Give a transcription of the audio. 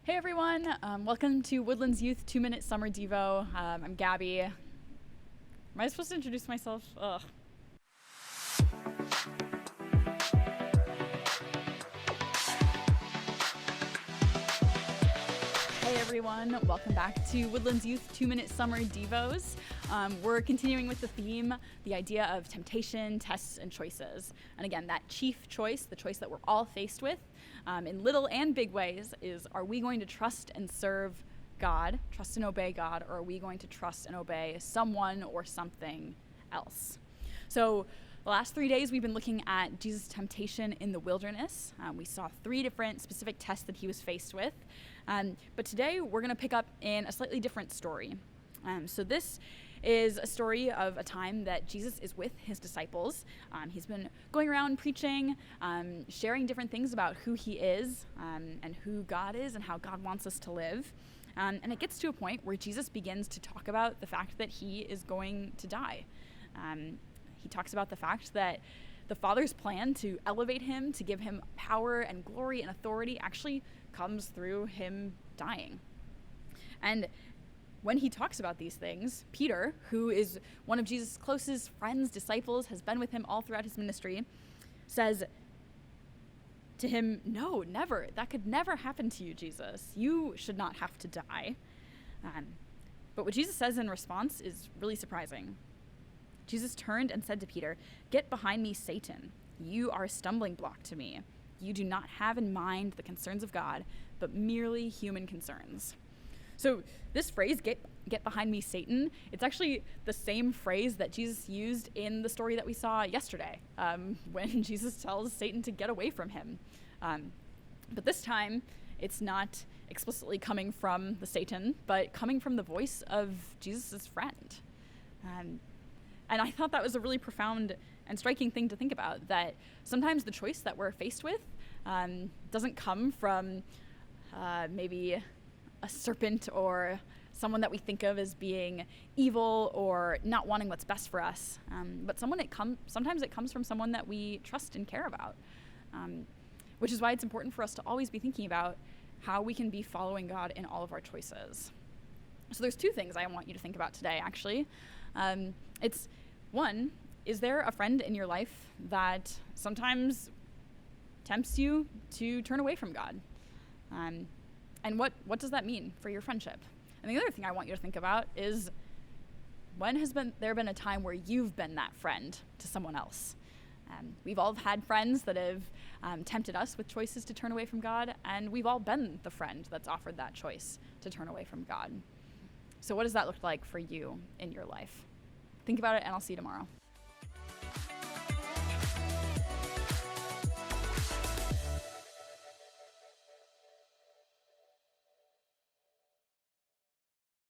Hey everyone, welcome to Woodlands Youth 2-Minute Summer Devo. I'm Gabby. Am I supposed to introduce myself? Ugh. Hey everyone, welcome back to Woodlands Youth 2-Minute Summer Devos. We're continuing with the theme, the idea of temptation, tests, and choices. And again, that chief choice, the choice that we're all faced with in little and big ways, is are we going to trust and serve God, trust and obey God, or are we going to trust and obey someone or something else? So the last 3 days we've been looking at Jesus' temptation in the wilderness. We saw 3 different specific tests that he was faced with. But today we're going to pick up in a slightly different story. So this is a story of a time that Jesus is with his disciples. He's been going around preaching, sharing different things about who he is and who God is and how God wants us to live. And it gets to a point where Jesus begins to talk about the fact that he is going to die. He talks about the fact that the Father's plan to elevate him, to give him power and glory and authority, actually comes through him dying. And when he talks about these things, Peter, who is one of Jesus' closest friends, disciples, has been with him all throughout his ministry, says to him, "No, never. That could never happen to you, Jesus. You should not have to die." But what Jesus says in response is really surprising. Jesus turned and said to Peter, "Get behind me, Satan. You are a stumbling block to me. You do not have in mind the concerns of God, but merely human concerns." So this phrase, get behind me, Satan, it's actually the same phrase that Jesus used in the story that we saw yesterday, when Jesus tells Satan to get away from him. But this time, it's not explicitly coming from the Satan, but coming from the voice of Jesus' friend. And I thought that was a really profound and striking thing to think about, that sometimes the choice that we're faced with doesn't come from maybe a serpent or someone that we think of as being evil or not wanting what's best for us, but sometimes it comes from someone that we trust and care about, which is why it's important for us to always be thinking about how we can be following God in all of our choices. So there's 2 things I want you to think about today, actually. It's one, is there a friend in your life that sometimes tempts you to turn away from God? And what does that mean for your friendship? And the other thing I want you to think about is, when has there been a time where you've been that friend to someone else? We've all had friends that have tempted us with choices to turn away from God, and we've all been the friend that's offered that choice to turn away from God. So what does that look like for you in your life? Think about it, and I'll see you tomorrow.